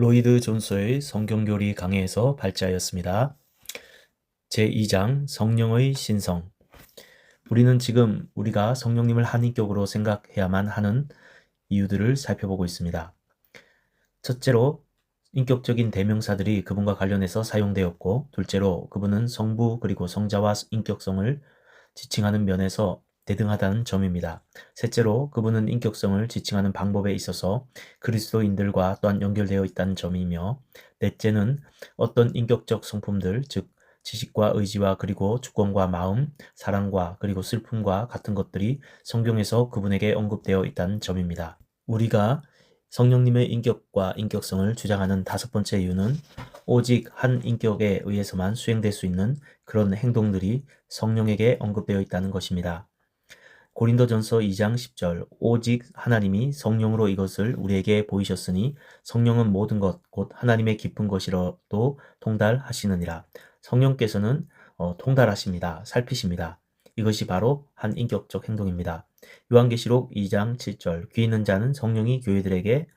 로이드 존소의 성경교리 강해에서 발제하였습니다. 제2장 성령의 신성. 우리는 지금 우리가 성령님을 한 인격으로 생각해야만 하는 이유들을 살펴보고 있습니다. 첫째로 인격적인 대명사들이 그분과 관련해서 사용되었고, 둘째로 그분은 성부 그리고 성자와 인격성을 지칭하는 면에서 대등하다는 점입니다. 셋째로 그분은 인격성을 지칭하는 방법에 있어서 그리스도인들과 또한 연결되어 있다는 점이며, 넷째는 어떤 인격적 성품들, 즉 지식과 의지와 그리고 주권과 마음, 사랑과 그리고 슬픔과 같은 것들이 성경에서 그분에게 언급되어 있다는 점입니다. 우리가 성령님의 인격과 인격성을 주장하는 다섯 번째 이유는 오직 한 인격에 의해서만 수행될 수 있는 그런 행동들이 성령에게 언급되어 있다는 것입니다. 고린도전서 2장 10절 오직 하나님이 성령으로 이것을 우리에게 보이셨으니 성령은 모든 것 곧 하나님의 깊은 것이라도 통달하시느니라. 성령께서는 통달하십니다. 살피십니다. 이것이 바로 한 인격적 행동입니다. 요한계시록 2장 7절 귀 있는 자는 성령이 교회들에게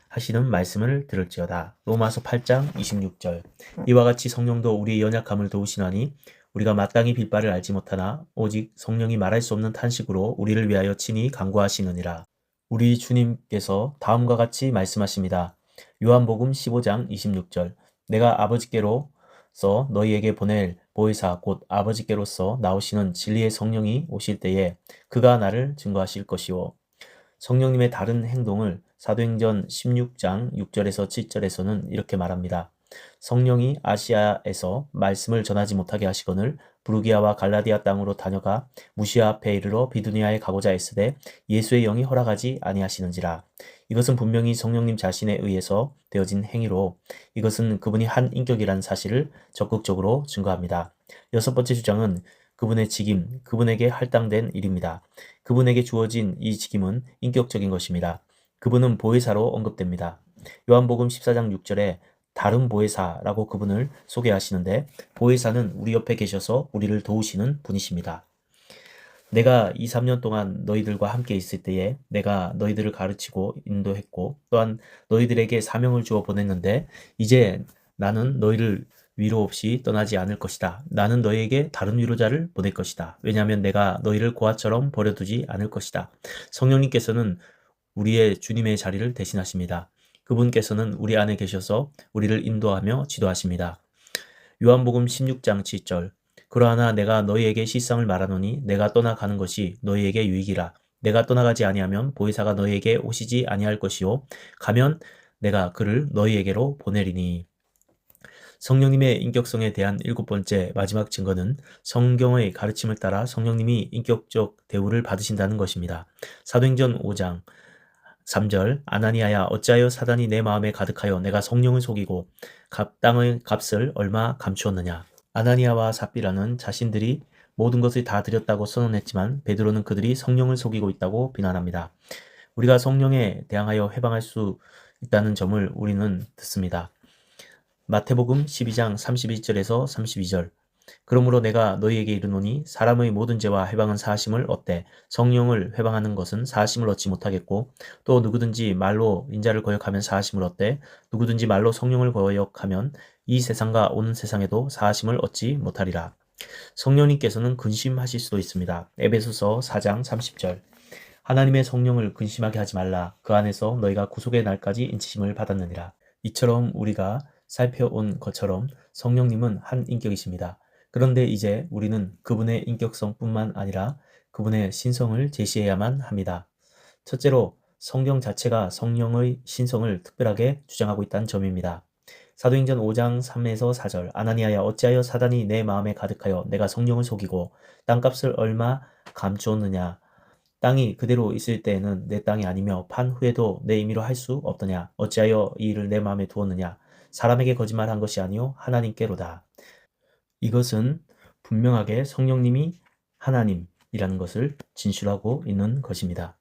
하시는 말씀을 들을지어다. 로마서 8장 26절 이와 같이 성령도 우리의 연약함을 도우시나니 우리가 마땅히 빌 바를 알지 못하나 오직 성령이 말할 수 없는 탄식으로 우리를 위하여 친히 간구하시느니라. 우리 주님께서 다음과 같이 말씀하십니다. 요한복음 15장 26절 내가 아버지께로서 너희에게 보낼 보혜사 곧 아버지께로서 나오시는 진리의 성령이 오실 때에 그가 나를 증거하실 것이요. 성령님의 다른 행동을 사도행전 16장 6절에서 7절에서는 이렇게 말합니다. 성령이 아시아에서 말씀을 전하지 못하게 하시거늘 부르기아와 갈라디아 땅으로 다녀가 무시아 앞에 이르러 비두니아에 가고자 했으되 예수의 영이 허락하지 아니하시는지라. 이것은 분명히 성령님 자신에 의해서 되어진 행위로 이것은 그분이 한 인격이라는 사실을 적극적으로 증거합니다. 여섯 번째 주장은 그분의 직임, 그분에게 할당된 일입니다. 그분에게 주어진 이 직임은 인격적인 것입니다. 그분은 보혜사로 언급됩니다. 요한복음 14장 6절에 다른 보혜사라고 그분을 소개하시는데 보혜사는 우리 옆에 계셔서 우리를 도우시는 분이십니다. 내가 2, 3년 동안 너희들과 함께 있을 때에 내가 너희들을 가르치고 인도했고 또한 너희들에게 사명을 주어 보냈는데 이제 나는 너희를 위로 없이 떠나지 않을 것이다. 나는 너희에게 다른 위로자를 보낼 것이다. 왜냐하면 내가 너희를 고아처럼 버려두지 않을 것이다. 성령님께서는 우리의 주님의 자리를 대신하십니다. 그분께서는 우리 안에 계셔서 우리를 인도하며 지도하십니다. 요한복음 16장 7절 그러하나 내가 너희에게 실상을 말하노니 내가 떠나가는 것이 너희에게 유익이라. 내가 떠나가지 아니하면 보혜사가 너희에게 오시지 아니할 것이요 가면 내가 그를 너희에게로 보내리니. 성령님의 인격성에 대한 일곱 번째 마지막 증거는 성경의 가르침을 따라 성령님이 인격적 대우를 받으신다는 것입니다. 사도행전 5장 3절 아나니아야 어찌하여 사단이 내 마음에 가득하여 내가 성령을 속이고 땅의 값을 얼마 감추었느냐. 아나니아와 삽비라는 자신들이 모든 것을 다 드렸다고 선언했지만 베드로는 그들이 성령을 속이고 있다고 비난합니다. 우리가 성령에 대항하여 해방할 수 있다는 점을 우리는 듣습니다. 마태복음 12장 31절에서 32절 그러므로 내가 너희에게 이르노니 사람의 모든 죄와 해방은 사하심을 얻되 성령을 회방하는 것은 사하심을 얻지 못하겠고 또 누구든지 말로 인자를 거역하면 사하심을 얻되 누구든지 말로 성령을 거역하면 이 세상과 오는 세상에도 사하심을 얻지 못하리라. 성령님께서는 근심하실 수도 있습니다. 에베소서 4장 30절 하나님의 성령을 근심하게 하지 말라. 그 안에서 너희가 구속의 날까지 인치심을 받았느니라. 이처럼 우리가 살펴온 것처럼 성령님은 한 인격이십니다. 그런데 이제 우리는 그분의 인격성뿐만 아니라 그분의 신성을 제시해야만 합니다. 첫째로 성경 자체가 성령의 신성을 특별하게 주장하고 있다는 점입니다. 사도행전 5장 3에서 4절 아나니아야 어찌하여 사단이 내 마음에 가득하여 내가 성령을 속이고 땅값을 얼마 감추었느냐. 땅이 그대로 있을 때에는 내 땅이 아니며 판 후에도 내 임의로 할 수 없더냐. 어찌하여 이 일을 내 마음에 두었느냐. 사람에게 거짓말한 것이 아니요 하나님께로다. 이것은 분명하게 성령님이 하나님이라는 것을 진술하고 있는 것입니다.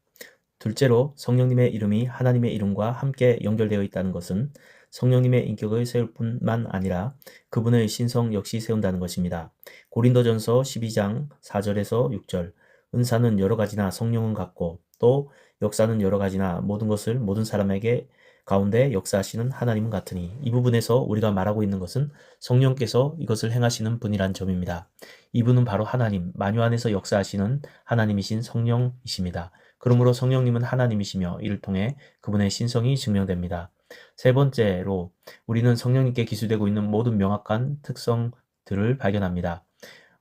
둘째로 성령님의 이름이 하나님의 이름과 함께 연결되어 있다는 것은 성령님의 인격을 세울 뿐만 아니라 그분의 신성 역시 세운다는 것입니다. 고린도전서 12장 4절에서 6절 은사는 여러 가지나 성령은 같고 또 역사는 여러 가지나 모든 것을 모든 사람에게 가운데 역사하시는 하나님은 같으니 이 부분에서 우리가 말하고 있는 것은 성령께서 이것을 행하시는 분이란 점입니다. 이분은 바로 하나님, 만유 안에서 역사하시는 하나님이신 성령이십니다. 그러므로 성령님은 하나님이시며 이를 통해 그분의 신성이 증명됩니다. 세 번째로 우리는 성령님께 기술되고 있는 모든 명확한 특성들을 발견합니다.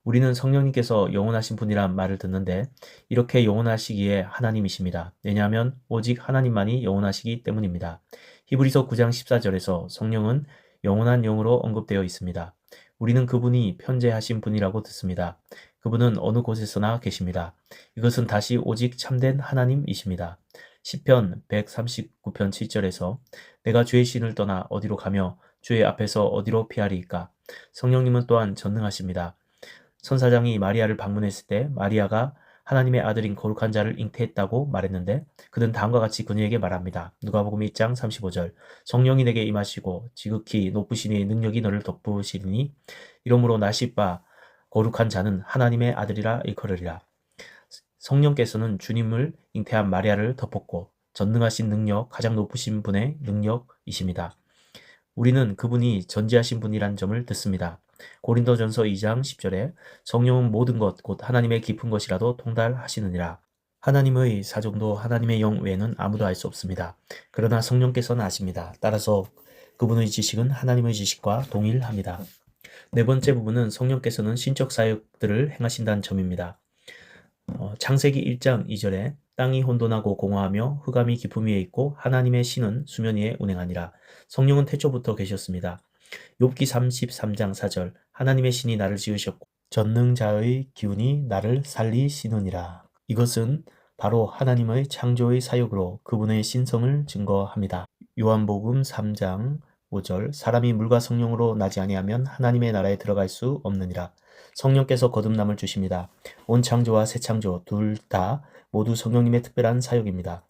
우리는 성령님께서 영원하신 분이란 말을 듣는데 이렇게 영원하시기에 하나님이십니다. 왜냐하면 오직 하나님만이 영원하시기 때문입니다. 히브리서 9장 14절에서 성령은 영원한 영으로 언급되어 있습니다. 우리는 그분이 편재하신 분이라고 듣습니다. 그분은 어느 곳에서나 계십니다. 이것은 다시 오직 참된 하나님이십니다. 시편 139편 7절에서 내가 주의 신을 떠나 어디로 가며 주의 앞에서 어디로 피하리이까. 성령님은 또한 전능하십니다. 선사장이 마리아를 방문했을 때 마리아가 하나님의 아들인 거룩한 자를 잉태했다고 말했는데 그는 다음과 같이 그녀에게 말합니다. 누가복음 1장 35절 성령이 내게 임하시고 지극히 높으신 이의 능력이 너를 덮으시리니 이러므로 나시바 거룩한 자는 하나님의 아들이라 일컬으리라. 성령께서는 주님을 잉태한 마리아를 덮었고 전능하신 능력, 가장 높으신 분의 능력이십니다. 우리는 그분이 전지하신 분이란 점을 듣습니다. 고린도전서 2장 10절에 성령은 모든 것 곧 하나님의 깊은 것이라도 통달하시느니라. 하나님의 사정도 하나님의 영 외에는 아무도 알 수 없습니다. 그러나 성령께서는 아십니다. 따라서 그분의 지식은 하나님의 지식과 동일합니다. 네 번째 부분은 성령께서는 신적 사역들을 행하신다는 점입니다. 창세기 1장 2절에 땅이 혼돈하고 공허하며 흑암이 깊음 위에 있고 하나님의 신은 수면 위에 운행하니라. 성령은 태초부터 계셨습니다. 욥기 33장 4절 하나님의 신이 나를 지으셨고 전능자의 기운이 나를 살리시느니라. 이것은 바로 하나님의 창조의 사역으로 그분의 신성을 증거합니다. 요한복음 3장 5절 사람이 물과 성령으로 나지 아니하면 하나님의 나라에 들어갈 수 없느니라. 성령께서 거듭남을 주십니다. 온 창조와 새 창조 둘 다 모두 성령님의 특별한 사역입니다.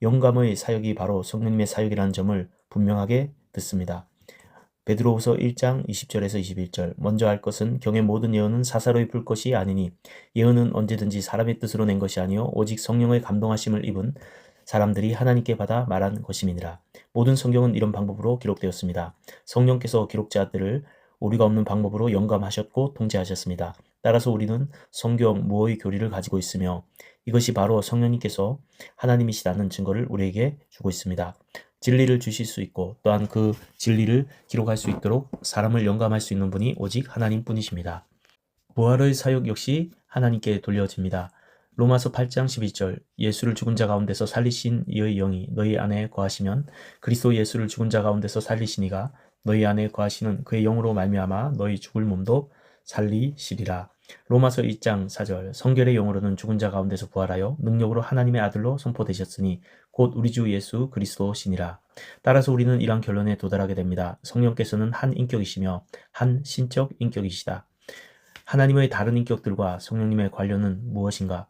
영감의 사역이 바로 성령님의 사역이라는 점을 분명하게 듣습니다. 베드로후서 1장 20절에서 21절 먼저 할 것은 경의 모든 예언은 사사로이 풀 것이 아니니 예언은 언제든지 사람의 뜻으로 낸 것이 아니요 오직 성령의 감동하심을 입은 사람들이 하나님께 받아 말한 것임이니라. 모든 성경은 이런 방법으로 기록되었습니다. 성령께서 기록자들을 우리가 없는 방법으로 영감하셨고 통제하셨습니다. 따라서 우리는 성경 무어의 교리를 가지고 있으며 이것이 바로 성령님께서 하나님이시라는 증거를 우리에게 주고 있습니다. 진리를 주실 수 있고 또한 그 진리를 기록할 수 있도록 사람을 영감할 수 있는 분이 오직 하나님뿐이십니다. 부활의 사역 역시 하나님께 돌려집니다. 로마서 8장 12절 예수를 죽은 자 가운데서 살리신 이의 영이 너희 안에 거하시면 그리스도 예수를 죽은 자 가운데서 살리신 이가 너희 안에 거하시는 그의 영으로 말미암아 너희 죽을 몸도 살리시리라. 로마서 2장 4절 성결의 영으로는 죽은 자 가운데서 부활하여 능력으로 하나님의 아들로 선포되셨으니 곧 우리 주 예수 그리스도시니라. 따라서 우리는 이러한 결론에 도달하게 됩니다. 성령께서는 한 인격이시며 한 신적 인격이시다. 하나님의 다른 인격들과 성령님의 관련은 무엇인가?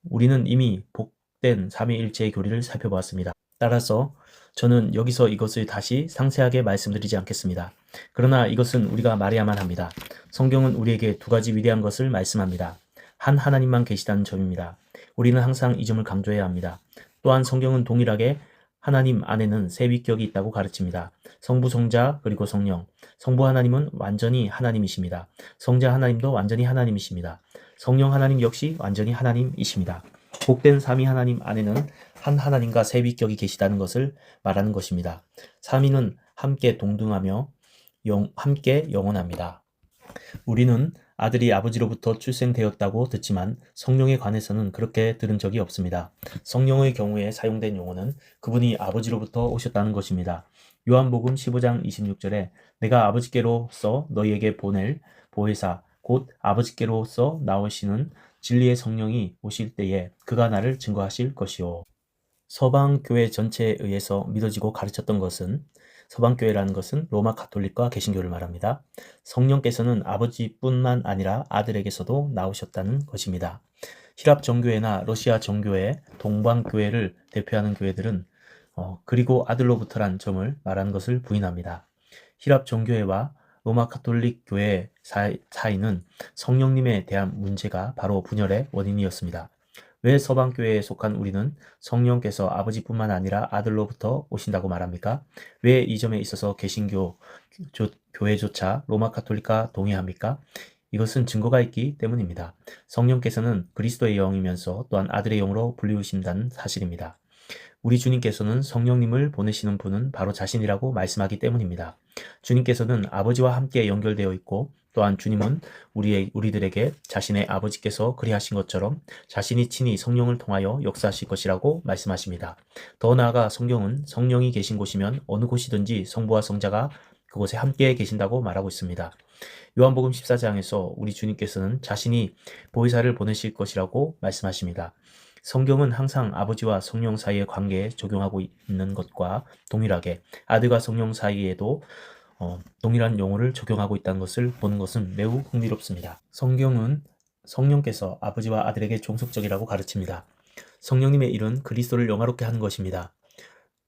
우리는 이미 복된 삼위일체의 교리를 살펴보았습니다. 따라서 저는 여기서 이것을 다시 상세하게 말씀드리지 않겠습니다. 그러나 이것은 우리가 말해야만 합니다. 성경은 우리에게 두 가지 위대한 것을 말씀합니다. 한 하나님만 계시다는 점입니다. 우리는 항상 이 점을 강조해야 합니다. 또한 성경은 동일하게 하나님 안에는 세 위격이 있다고 가르칩니다. 성부, 성자, 그리고 성령. 성부 하나님은 완전히 하나님이십니다. 성자 하나님도 완전히 하나님이십니다. 성령 하나님 역시 완전히 하나님이십니다. 복된 삼위 하나님 안에는 한 하나님과 세 위격이 계시다는 것을 말하는 것입니다. 삼위는 함께 동등하며 함께 영원합니다. 우리는 아들이 아버지로부터 출생되었다고 듣지만 성령에 관해서는 그렇게 들은 적이 없습니다. 성령의 경우에 사용된 용어는 그분이 아버지로부터 오셨다는 것입니다. 요한복음 15장 26절에 내가 아버지께로서 너희에게 보낼 보혜사 곧 아버지께로서 나오시는 진리의 성령이 오실 때에 그가 나를 증거하실 것이요. 서방교회 전체에 의해서 믿어지고 가르쳤던 것은 서방교회라는 것은 로마 가톨릭과 개신교를 말합니다. 성령께서는 아버지뿐만 아니라 아들에게서도 나오셨다는 것입니다. 히랍 정교회나 러시아 정교회, 동방교회를 대표하는 교회들은 그리고 아들로부터란 점을 말하는 것을 부인합니다. 히랍 정교회와 로마 가톨릭 교회의 차이는 성령님에 대한 문제가 바로 분열의 원인이었습니다. 왜 서방교회에 속한 우리는 성령께서 아버지뿐만 아니라 아들로부터 오신다고 말합니까? 왜 이 점에 있어서 개신교 교회조차 로마 카톨릭과 동의합니까? 이것은 증거가 있기 때문입니다. 성령께서는 그리스도의 영이면서 또한 아들의 영으로 불리우신다는 사실입니다. 우리 주님께서는 성령님을 보내시는 분은 바로 자신이라고 말씀하기 때문입니다. 주님께서는 아버지와 함께 연결되어 있고 또한 주님은 우리들에게 자신의 아버지께서 그리하신 것처럼 자신이 친히 성령을 통하여 역사하실 것이라고 말씀하십니다. 더 나아가 성경은 성령이 계신 곳이면 어느 곳이든지 성부와 성자가 그곳에 함께 계신다고 말하고 있습니다. 요한복음 14장에서 우리 주님께서는 자신이 보혜사를 보내실 것이라고 말씀하십니다. 성경은 항상 아버지와 성령 사이의 관계에 적용하고 있는 것과 동일하게 아들과 성령 사이에도 동일한 용어를 적용하고 있다는 것을 보는 것은 매우 흥미롭습니다. 성경은 성령께서 아버지와 아들에게 종속적이라고 가르칩니다. 성령님의 일은 그리스도를 영화롭게 하는 것입니다.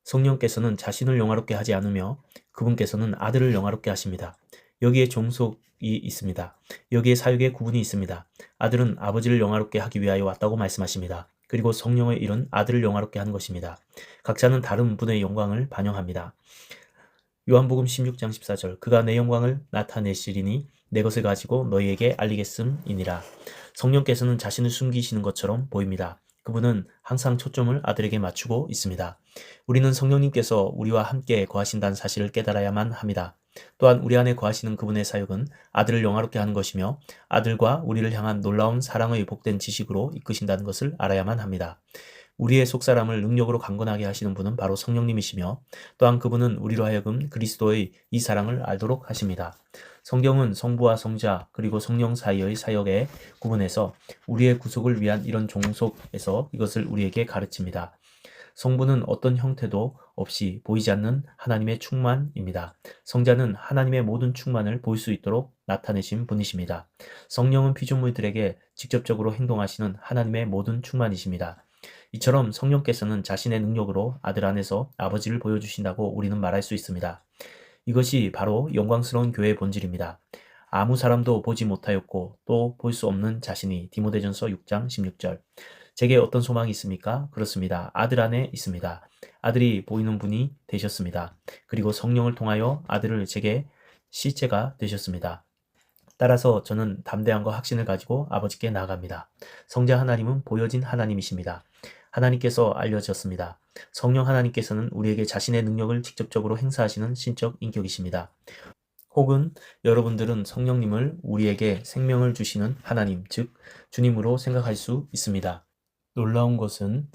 성령께서는 자신을 영화롭게 하지 않으며 그분께서는 아들을 영화롭게 하십니다. 여기에 종속이 있습니다. 여기에 사역의 구분이 있습니다. 아들은 아버지를 영화롭게 하기 위하여 왔다고 말씀하십니다. 그리고 성령의 일은 아들을 영화롭게 하는 것입니다. 각자는 다른 분의 영광을 반영합니다. 요한복음 16장 14절 그가 내 영광을 나타내시리니 내 것을 가지고 너희에게 알리겠음이니라. 성령께서는 자신을 숨기시는 것처럼 보입니다. 그분은 항상 초점을 아들에게 맞추고 있습니다. 우리는 성령님께서 우리와 함께 거하신다는 사실을 깨달아야만 합니다. 또한 우리 안에 거하시는 그분의 사역은 아들을 영화롭게 하는 것이며 아들과 우리를 향한 놀라운 사랑의 복된 지식으로 이끄신다는 것을 알아야만 합니다. 우리의 속사람을 능력으로 강건하게 하시는 분은 바로 성령님이시며 또한 그분은 우리로 하여금 그리스도의 이 사랑을 알도록 하십니다. 성경은 성부와 성자 그리고 성령 사이의 사역에 구분해서 우리의 구속을 위한 이런 종속에서 이것을 우리에게 가르칩니다. 성부는 어떤 형태도 없이 보이지 않는 하나님의 충만입니다. 성자는 하나님의 모든 충만을 볼 수 있도록 나타내신 분이십니다. 성령은 피조물들에게 직접적으로 행동하시는 하나님의 모든 충만이십니다. 이처럼 성령께서는 자신의 능력으로 아들 안에서 아버지를 보여주신다고 우리는 말할 수 있습니다. 이것이 바로 영광스러운 교회의 본질입니다. 아무 사람도 보지 못하였고 또 볼 수 없는 자신이 디모데전서 6장 16절 제게 어떤 소망이 있습니까? 그렇습니다. 아들 안에 있습니다. 아들이 보이는 분이 되셨습니다. 그리고 성령을 통하여 아들을 제게 실제가 되셨습니다. 따라서 저는 담대함과 확신을 가지고 아버지께 나아갑니다. 성자 하나님은 보여진 하나님이십니다. 하나님께서 알려졌습니다. 성령 하나님께서는 우리에게 자신의 능력을 직접적으로 행사하시는 신적 인격이십니다. 혹은 여러분들은 성령님을 우리에게 생명을 주시는 하나님, 즉 주님으로 생각할 수 있습니다. 놀라운 것은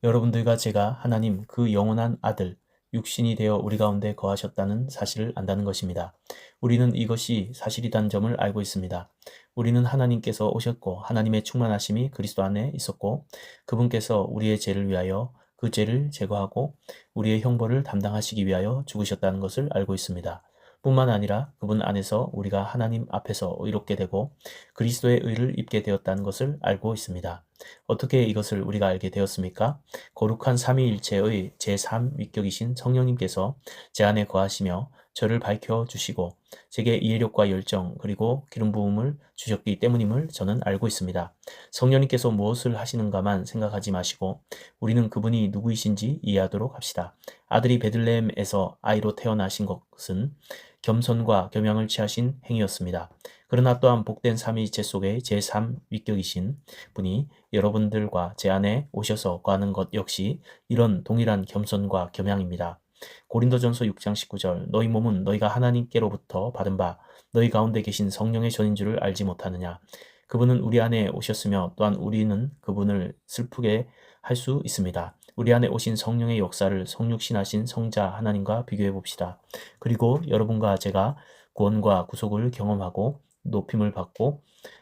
여러분들과 제가 하나님 그 영원한 아들, 육신이 되어 우리 가운데 거하셨다는 사실을 안다는 것입니다. 우리는 이것이 사실이라는 점을 알고 있습니다. 우리는 하나님께서 오셨고 하나님의 충만하심이 그리스도 안에 있었고 그분께서 우리의 죄를 위하여 그 죄를 제거하고 우리의 형벌을 담당하시기 위하여 죽으셨다는 것을 알고 있습니다. 뿐만 아니라 그분 안에서 우리가 하나님 앞에서 의롭게 되고 그리스도의 의를 입게 되었다는 것을 알고 있습니다. 어떻게 이것을 우리가 알게 되었습니까? 거룩한 삼위일체의 제3위격이신 성령님께서 제 안에 거하시며 저를 밝혀주시고 제게 이해력과 열정 그리고 기름 부음을 주셨기 때문임을 저는 알고 있습니다. 성령님께서 무엇을 하시는가만 생각하지 마시고 우리는 그분이 누구이신지 이해하도록 합시다. 아들이 베들레헴에서 아이로 태어나신 것은 겸손과 겸양을 취하신 행위였습니다. 그러나 또한 복된 삼위일체 속의 제3위격이신 분이 여러분들과 제 안에 오셔서 거하는 것 역시 이런 동일한 겸손과 겸양입니다. 고린도전서 6장 19절 너희 몸은 너희가 하나님께로부터 받은 바 너희 가운데 계신 성령의 전인 줄을 알지 못하느냐. 그분은 우리 안에 오셨으며 또한 우리는 그분을 슬프게 할 수 있습니다. 우리 안에 오신 성령의 역사를 성육신하신 성자 하나님과 비교해 봅시다. 그리고 여러분과 제가 구원과 구속을 경험하고 높임을 받고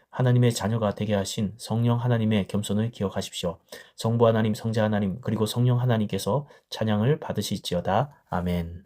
하나님의 자녀가 되게 하신 성령 하나님의 겸손을 기억하십시오. 성부 하나님, 성자 하나님, 그리고 성령 하나님께서 찬양을 받으실지어다. 아멘.